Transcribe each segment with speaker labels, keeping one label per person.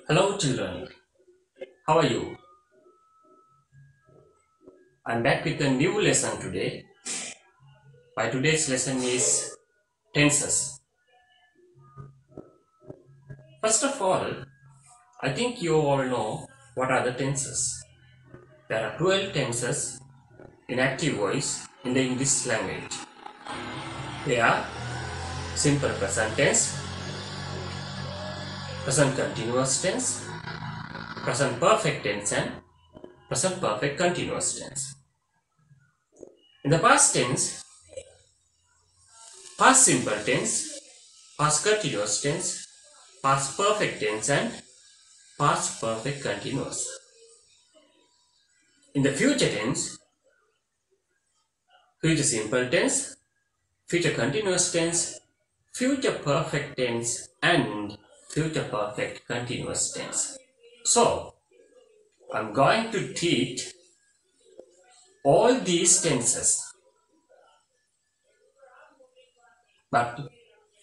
Speaker 1: Hello children, how are you? I'm back with a new lesson today. My today's lesson is tenses. First of all, I think you all know what are the tenses. There are 12 tenses in active voice in the English language. They are simple present tense, present continuous tense, present perfect tense and present perfect continuous tense. In the past tense, past simple tense, past continuous tense, past perfect tense and past perfect continuous. In the future tense, future simple tense, future continuous tense, future perfect tense and future perfect continuous tense. So, I'm going to teach all these tenses. But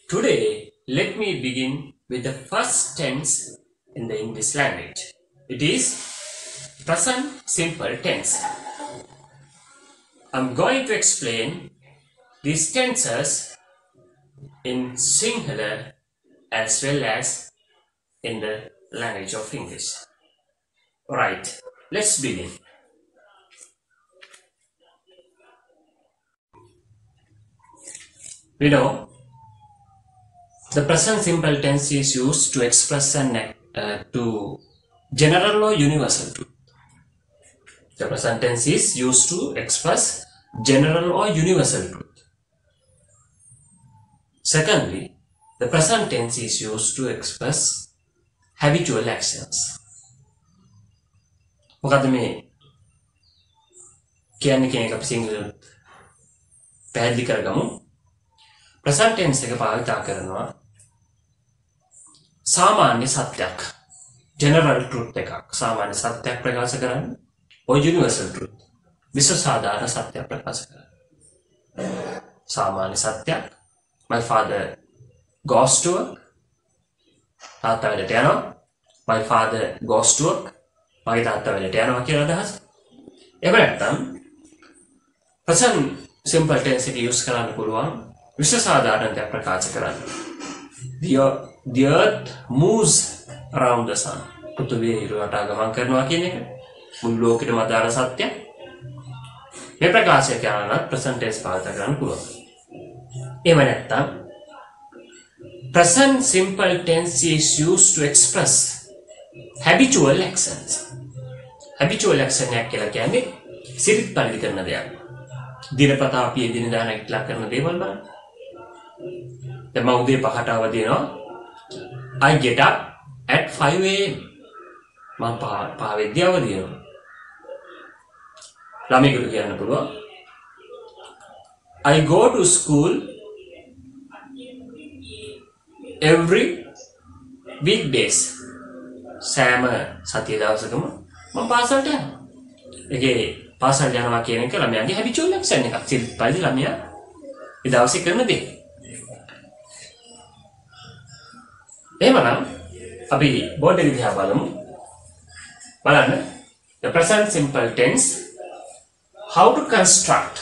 Speaker 1: today, let me begin with the first tense in the English language. It is present simple tense. I'm going to explain these tenses in singular as well as in the language of English. Alright, let's begin. We know the present simple tense is used to express to general or universal truth. The present tense is used to express general or universal truth. Secondly, the present tense is used to express habitual actions. මොකද්ද මේ කියන්නේ කියන එක අපි සිංහලෙන් පැහැදිලි කරගමු. present tense එක පාවිච්චි කරනවා සාමාන්‍ය සත්‍යයක් general truth එකක් සාමාන්‍ය සත්‍යයක් ප්‍රකාශ කරන්න or universal truth විශ්ව සාධාරණ සත්‍යයක් ප්‍රකාශ කරන්න. සාමාන්‍ය සත්‍යයක් my father goes to work. තාත්තා වැඩට යනවා. my father goes to work. මගේ තාත්තා වැඩට යනවා කියලා අදහස. එහෙම නැත්නම් present simple tense එක use කරන්න පුළුවන් විශ්ව සාධාරණයක් ප්‍රකාශ කරන්න. The earth moves around the sun. පෘථිවිය ඉරවට ගමන් කරනවා කියන එක මුළු ලෝකෙටම අදාළ සත්‍යයක්. මේ ප්‍රකාශය කරනවා present tense පාවිච්චි කරන්න පුළුවන්. එහෙම නැත්නම් present simple tense is used to express habitual actions. Habitual action එකක් කියලා කියන්නේ සිරිත් පරිදි කරන දෙයක්. දිනපතා අපි එදිනෙදා නැගිටලා කරන දේවල් බලන්න. දැන් මම උදේ 5ට අවදි වෙනවා. I get up at 5 am. මම 5 වෙද්දී අවදි වෙනවා. ළමයෙකුට කියන්න පුළුවන් I go to school every weekdays. සෑම සතිය දවසකම මම පාසලට යනවා. ඒකේ පාසල් යනවා කියන එක ළමයාගේ habitual action එකක්. සිරිත් පරිදි ළමයා ඒ දවසේ කරන දේ. එහෙමනම් අපි බෝඩ් එක දිහා බලමු. බලන්න the present simple tense how to construct.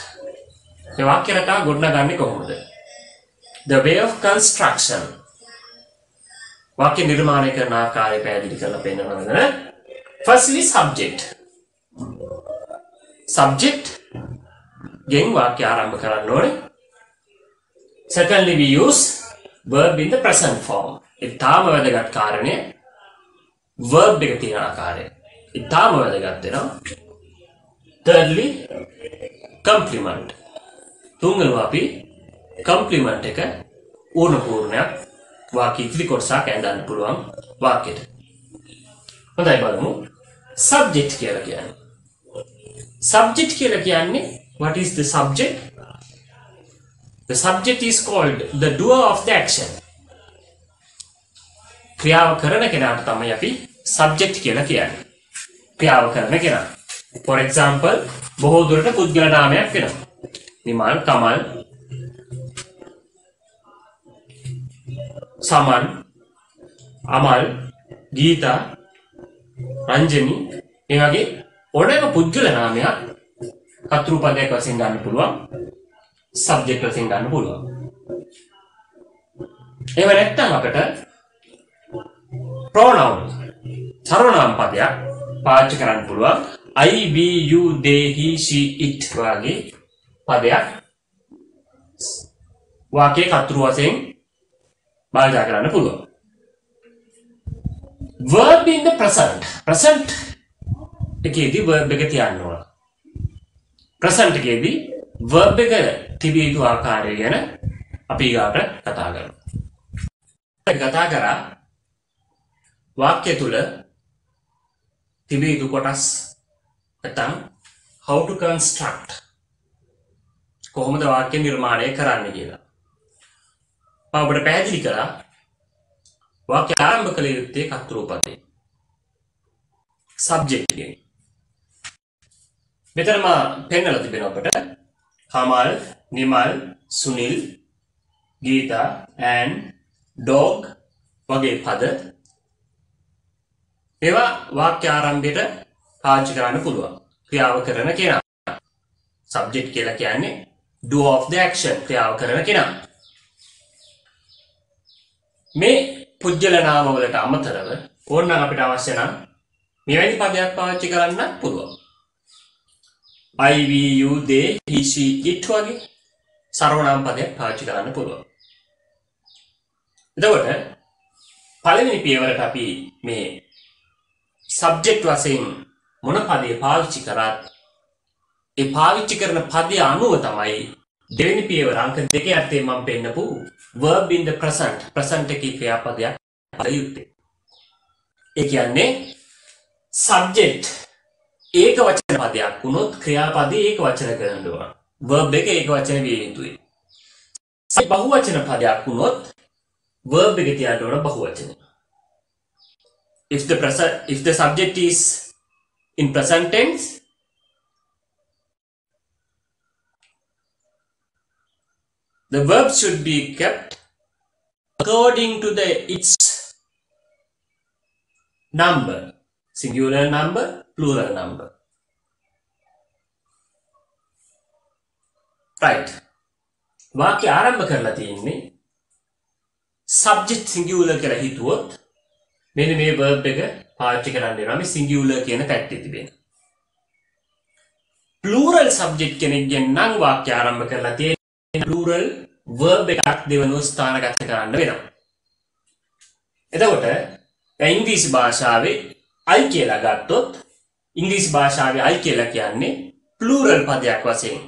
Speaker 1: මේ වාක්‍ය රටාව ගොඩනගන්නේ කොහොමද? The way of construction. වාක්‍ය නිර්මාණය කරන ආකාරය පැහැදිලි කරලා පෙන්නනවා. Firstly subject. Subject ගෙන් වාක්‍ය ආරම්භ කරන්න ඕනේ. Secondly we use verb in the present form. ඉතාම වැදගත් කාරණය verb එක තියෙන ආකාරය. ඉතාම වැදගත් වෙනවා. Thirdly complement. තුන්වෙනිව අපි complement එක ඌර්ණ පූර්ණයක් වාක්‍ය ඉදිරි කොටසක් ඇඳන්න පුළුවන් වාක්‍යෙට. හොඳයි බලමු. Subject කියලා කියන්නේ. Subject කියලා කියන්නේ what is the subject? The subject is called the doer of the action. ක්‍රියාව කරන කෙනාට තමයි අපි subject කියලා කියන්නේ. ක්‍රියාව කරන කෙනා. For example බොහෝ දුරට පුද්ගල නාමයක් වෙනවා. නිමල්, කමල්, සමන්, අමල්, ගීතා, රංජනි මේ වගේ ඕනෑම පුද්ගල නාමයක් කර්තෘ පදයක් වශයෙන් ගන්න පුළුවන්, සබ්ජෙක්ට් වශයෙන් ගන්න පුළුවන්. එහෙම නැත්නම් අපිට pronoun සර්වනාම පදයක් පාවිච්චි කරන්න පුළුවන්. I, we, you, they, he, she, it වගේ පදයක් වාක්‍යයේ කර්තෘ වශයෙන් භාවිත කරන්න පුළුවන්. verb in the present එකේදී verb එක තියන්න ඕන. present එකේදී verb එක තිබිය යුතු ආකාරය ගැන අපි ඊගාට කතා කරමු. කතා කරා වාක්‍ය තුල තිබිය යුතු කොටස් නැත්නම් how to construct කොහොමද වාක්‍ය නිර්මාණය කරන්න කියලා. මම ඔබට පැහැදිලි කරා වාක්‍ය ආරම්භ කළ යුත්තේ කර්තෘ පදයෙන්. subject එකෙන්. මෙතන මම පෙන්නලා තිබෙනවා අපට කමල්, නිමල්, සුනිල්, ගීතා and dog වගේ පද ඒවා වාක්‍ය ආරම්භයට පාවිච්චි කරන්න පුළුවන්. ක්‍රියාව කරන කෙනා. subject කියලා කියන්නේ do of the action ක්‍රියාව කරන කෙනා. මේ පුජ්‍යල නාම වලට අමතරව ඕනනම් අපිට අවශ්‍ය නම් මෙවැනි පදයක් පාවිච්චි කරන්න පුළුවන්. I, we, you, they, he, she, it වගේ සර්වනාම පදයක් පාවිච්චි කරන්න පුළුවන්. එතකොට පළවෙනි පියවරට අපි මේ subject වශයෙන් මොන පදේ පාවිච්චි කරත් ඒ පාවිච්චි කරන පදය අනුව තමයි දෙවෙනි පියවර අංක 2 අර්ථය මම පෙන්නපු verb in the present එකේ ක්‍රියාපදයක් හරියුත්තේ. ඒ කියන්නේ subject ඒක වචන පදයක් වුණොත් ක්‍රියාපදේ ඒක වචන කරන්න ඕන. verb එක ඒක වචන විය යුතුයි. බහුවචන පදයක් වුණොත් verb එක තියන්න ඕන බහුවචන. If the subject is in present tense, the verb should be kept according to its number, singular number, plural number. Right. වාක්‍ය ආරම්භ කරලා තියෙන්නේ subject singular කියලා හිතුවොත් මෙන්න මේ verb එක පාවිච්චි කරන්න වෙනවා මේ singular කියන පැත්තේ තිබෙන. plural subject කෙනෙක්ගෙන් නම් වාක්‍ය ආරම්භ කරලා තියෙන්නේ plural verb එකක් දෙවනුව ස්ථානගත කරන්න වෙනවා. එතකොට ඉංග්‍රීසි භාෂාවේ I කියලා ගත්තොත් ඉංග්‍රීසි භාෂාවේ I කියලා කියන්නේ plural පදයක් වශයෙන්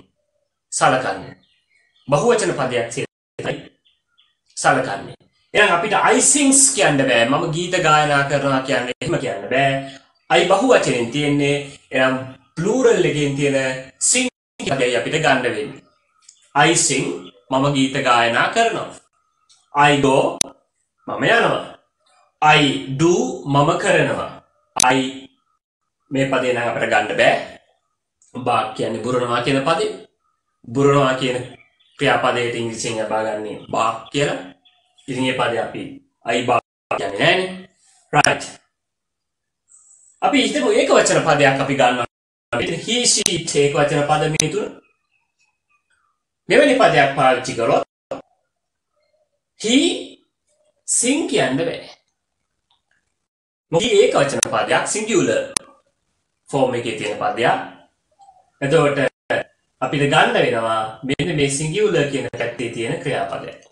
Speaker 1: සලකන්නේ. බහුවචන පදයක් සිතයි සලකන්නේ. එහෙනම් අපිට I sings කියන්න බෑ. මම ගීත ගායනා කරනවා කියන්නේ එහෙම කියන්න බෑ. I බහුවචනෙන් තියෙන්නේ. එහෙනම් plural එකෙන් තියෙන sing පදයයි අපිට ගන්න වෙන්නේ. I sing මම ගීත ගායනා කරනවා. I go මම යනවා. I do මම කරනවා. I මේ පදේ නම් අපිට ගන්න බෑ. බාක් කියන්නේ බුරනවා කියන පදේ. බුරනවා කියන ක්‍රියාපදයට ඉංග්‍රීසියෙන් ලබාගන්නේ බාක් කියලා. ඉතින් මේ පදේ අපි I බාක් කියන්නේ නෑනේ. right. අපි හිතමු ඒක වචන පදයක් අපි ගන්නවා. he she it ඒක වචන පද මේ තුන. මෙවැනි පදයක් පාවිච්චි කරොත් he sing කියන්න බෑ. මොකද ඒක වචන පදයක් singular form එකේ තියෙන පදයක්. එතකොට අපිට ගන්න වෙනවා මෙන්න මේ singular කියන පැත්තේ තියෙන ක්‍රියාපදයක්.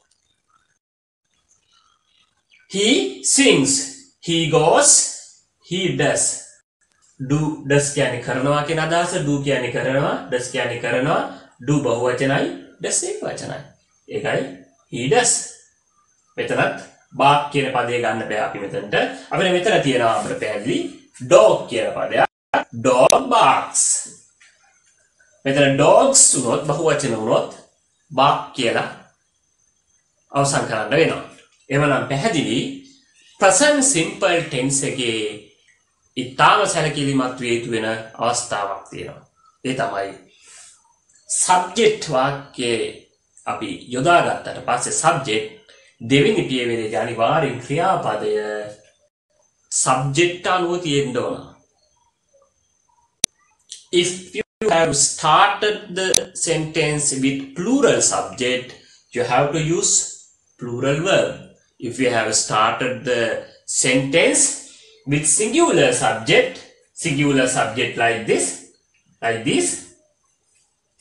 Speaker 1: He sings, he goes, he does. does කියන්නේ කරනවා කියන අදහස, do කියන්නේ කරනවා, does කියන්නේ කරනවා, do බහුවචනයි, does ඒක වචනයි. ඒකයි he does. මෙතනත් bark කියන පදේ ගන්න බෑ අපි මෙතනට. අපිට මෙතන තියෙනවා අපිට පැහැදිලි dog කියන පදයක්. dog barks. මෙතන dogs උනොත් බහුවචන උනොත් bark කියලා අවසන් කරන්න වෙනවා. එවනම් පැහැදිලි present simple tense එකේ ඊටම සැලකිලිමත් වේ යුතු වෙන අවස්ථාවක් තියෙනවා. ඒ තමයි subject වාක්‍යයේ අපි යොදාගත්තට පස්සේ subject දෙවෙනි පියවරේදී අනිවාර්යෙන් ක්‍රියාපදය subject අනුව තියෙන්න ඕන. If you have started the sentence with plural subject, you have to use plural verb. If you have started the sentence with singular subject like this,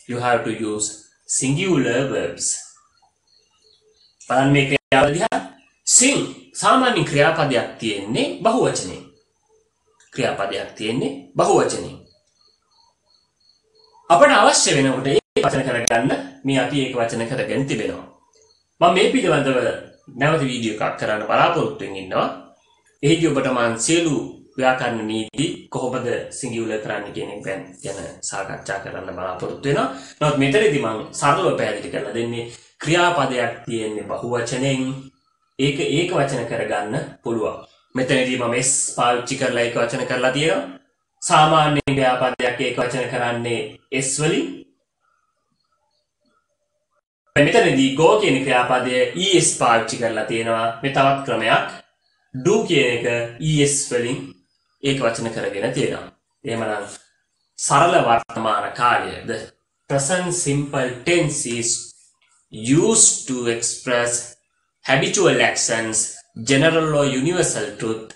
Speaker 1: you have to use singular verbs. බලන්න මේ ක්‍රියාවලිය sing සාමාන්‍ය ක්‍රියාපදයක් තියෙන්නේ බහුවචනේ. අපට අවශ්‍ය වෙනකොට ඒක වචන කරගන්න මේ අපි ඒක වචන කරගෙන තිබෙනවා. මම මේ පිළිබඳව නැවත වීඩියෝ එකක් කරන්න බලාපොරොත්තු වෙමින් ඉන්නවා. එහිදී ඔබට මම සියලු ව්‍යාකරණ නීති කොහොමද සිංගියුලර් කරන්න කියන එක ගැන සාකච්ඡා කරන්න බලාපොරොත්තු වෙනවා. නමුත් මෙතනදී මම සරලව පැහැදිලි කරලා දෙන්නේ ක්‍රියාපදයක් තියෙන්නේ බහුවචනෙන් ඒක වචන කරගන්න පුළුවන්. මෙතනදී මම s පාවිච්චි කරලා ඒක වචන කරලා තියෙනවා. සාමාන්‍ය ක්‍රියාපදයක් ඒක වචන කරන්නේ s වලින්. මෙතනදී go කියන ක්‍රියාපදය es පාවිච්චි කරලා තියෙනවා. මේ තවත් ක්‍රමයක්. do කියන එක es වලින් ඒක වචන කරගෙන තියෙනවා. එහෙමනම් සරල වර්තමාන කාලය the present simple tense is used to express habitual actions, general or universal truth.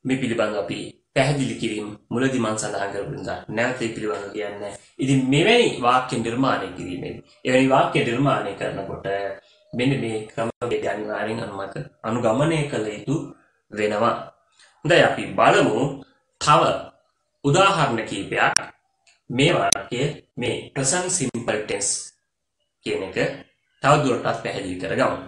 Speaker 1: මේ පිළිබඳව අපි පැහැදිලි කිරීම මුලදී මම සඳහන් කරපු නිසා නැවත ඒ පිළිබඳව කියන්නේ. ඉතින් මෙවැනි වාක්‍ය නිර්මාණය කිරීමෙන් එවැනි වාක්‍ය නිර්මාණය කරනකොට මෙන්න මේ ක්‍රමවේද අනිවාර්යෙන් අනුගමනය කළ යුතු වෙනවා. හොඳයි අපි බලමු තව උදාහරණ කිහිපයක් මේ වාක්‍ය මේ present simple tense කියන එක තව දුරටත් පැහැදිලි කරගමු.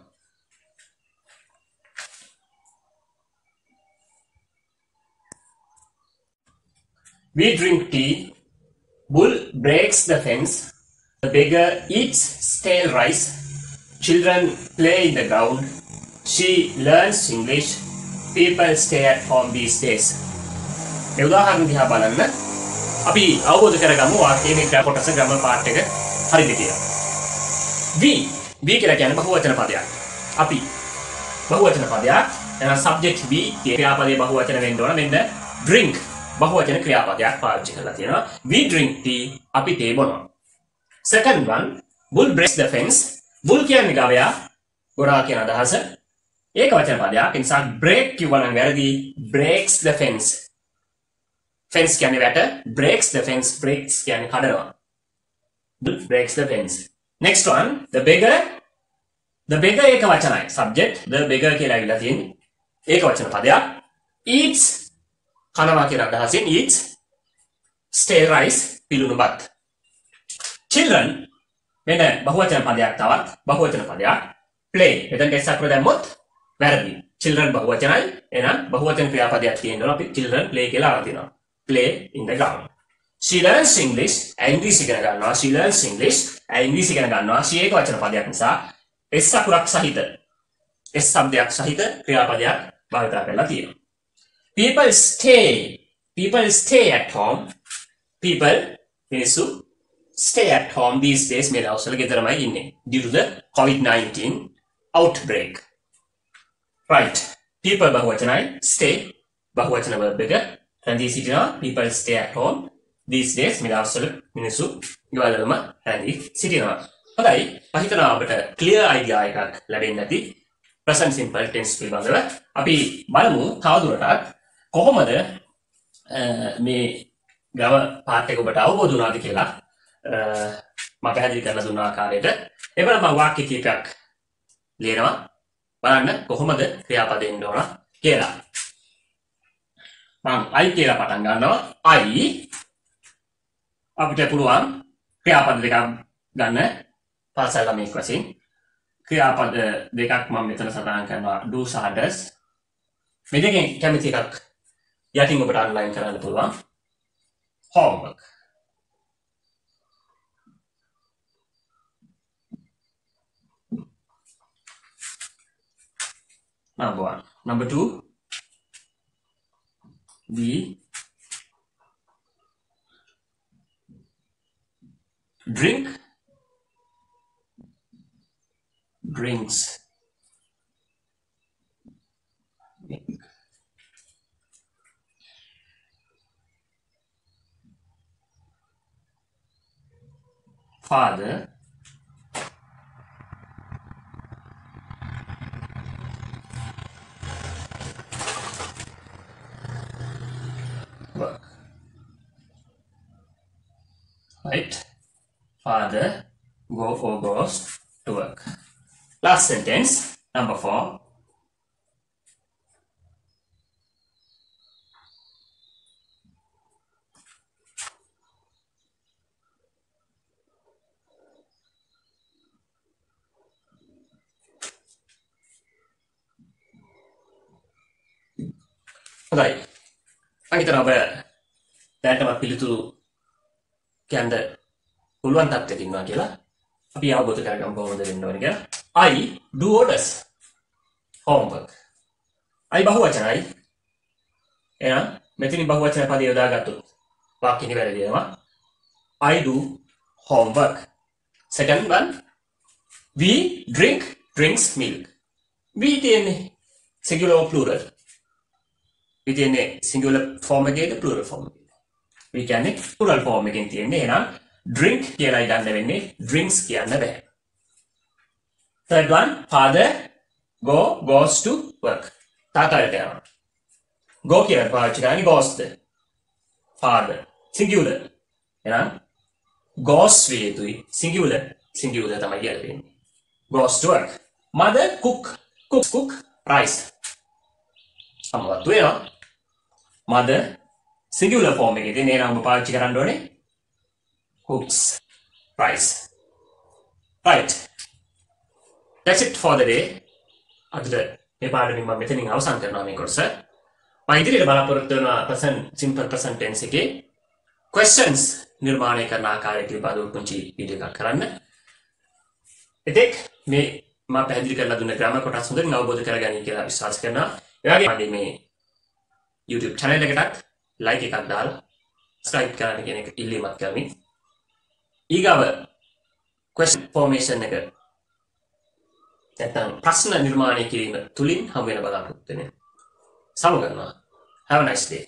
Speaker 1: We drink tea. Bull breaks the fence. The beggar eats stale rice. Children play in the ground. She learns English. People stay at home these days. මේ උදාහරණ දිහා බලන්න අපි අවබෝධ කරගමු වාක්‍යයේ මේ කොටස ග්‍රැමර් පාර්ට් එක හරිද කියලා. we කියලා කියන්නේ බහුවචන පදයක්. අපි බහුවචන පදයක්. එහෙනම් subject we ක්‍රියාපදයේ බහුවචන වෙන්න ඕන. මෙන්න drink බහුවචන ක්‍රියාපදයක් පාවිච්චි කරලා තියෙනවා. We drink tea. අපි තේ බොනවා. Second one, bull breaks the fence. Bull කියන්නේ ගවයා. ගොරා කියන අදහස. ඒක වචන පදයක්. ඒ නිසා break කියවනම් වැරදි. Breaks the fence. Fence කියන්නේ වැට. Breaks the fence. Breaks කියන්නේ කඩනවා. Bull breaks the fence. Next one, the beggar. The beggar ඒක වචනයි. Subject the beggar කියලා ඇවිල්ලා තියෙන්නේ. ඒක වචන පදයක්. Eats කනවා කියන අදහසින් eats stale rice පිළුණු බත්. Children මෙන්න බහුවචන පදයක් තවත් බහුවචන පදයක්. play මෙතන s අකුර දැම්මොත් වැරදි. children බහුවචනයි. එහෙනම් බහුවචන ක්‍රියාපදයක් තියෙනවා. අපි children play කියලා අරන් තිනවා. play in the ground. She learns English. ඉංග්‍රීසි ඉගෙන ගන්නවා. She learns English. ඉංග්‍රීසි ඉගෙන ගන්නවා. she ඒක වචන පදයක් නිසා s අකුරක් සහිත s શબ્දයක් සහිත ක්‍රියාපදයක් භාවිත කරලා තියෙනවා. People stay at home. People මිනිස්සු stay at home these days මේ දවස්වල ගෙදරමයි ඉන්නේ due to the COVID-19 outbreak. Right. People බහුවචනයි. Stay බහුවචන verb එක. රැඳී සිටිනවා. People stay at home these days මේ දවස්වල මිනිස්සු ගෙවල්වලම රැඳී සිටිනවා. හොඳයි. මම හිතනවා අපිට clear idea එකක් ලැබෙන්නේ නැති present simple tense පිළිබඳව අපි බලමු තවදුරටත් කොහොමද මේ ග්‍රැමර් පාර්ට් එක ඔබට අවබෝධ වුණාද කියලා මම පැහැදිලි කරලා දුන්න ආකාරයට. එබැවින් මම වාක්‍ය කීපයක් ලියනවා. බලන්න කොහොමද ක්‍රියාපද එන්න ඕන කියලා. මම I කියලා පටන් ගන්නවා. I අපිට පුළුවන් ක්‍රියාපද දෙකක් ගන්න පාසල් ළමෙක් වශයෙන්. ක්‍රියාපද දෙකක් මම මෙතන සඳහන් කරනවා do සහ does. මේ දෙකෙන් කැමති එකක් යටින් ඔබට අන්ලයින් කරන්න පුළුවන්. homework. Number 1. Number 2. We drinks father work. Right? Father goes to work. Last sentence, number 4. Right. මම හිතනවා ඔබ දැනටම පිළිතුරු කියන්න පුළුවන් තත්ත්වයක ඉන්නවා කියලා. අපි අවබෝධ කරගන්න කොහොමද වෙන්න ඕනේ කියලා. I do orders. Homework. I බහුවචනයි. එහෙනම් මෙතනින් බහුවචන පදය යොදාගත්තොත් වාක්‍යෙ නිවැරදි වෙනවා. I do homework. Second one, we drinks milk. We තියෙන්නේ singular or plural. We තියෙන්නේ singular form එකේද plural form එකේද? We කියන්නේ plural form එකෙන් තියෙන්නේ. එහෙනම් drink කියලා ගන්න වෙන්නේ drinks කියන්න බෑ. Third one, father goes to work. තාත්තට යනවා. Go කියලා පාවිච්චි කරන්නේ goesද? Father singular. එහෙනම් goes වේ යුතුයි singular තමයි කියලා දෙන්නේ. Goes to work. Mother cook rice. සමවත් වෙනවා. Mother singular form එකේදී නේ නම් පාවිච්චි කරන්න ඕනේ cooks rice. Right. That's it for the day. අද මේ පාඩමින් මම මෙතනින් අවසන් කරනවා මේ කොටස. මම ඉදිරියට බලාපොරොත්තු වෙනවා simple present tense එකේ questions නිර්මාණය කරන ආකාරය පිළිබඳව පුංචි වීඩියෝ එකක් කරන්න. එතෙක් මේ මම පැහැදිලි කරලා දුන්න ග්‍රාමර් කොටස් හොඳින් අවබෝධ කරගන්න කියලා විශ්වාස කරනවා. ඒ වගේම මේ YouTube channel එකටත් like එකක් දාලා subscribe කරන්න කියන එක ඉල්ලීමක් කරමි. ඊගව question formation එක නැත්නම් ප්‍රශ්න නිර්මාණය කිරීම තුලින් හම් වෙන බලාපොරොත්තු වෙනවා. සමු ගන්නවා. Have a nice day.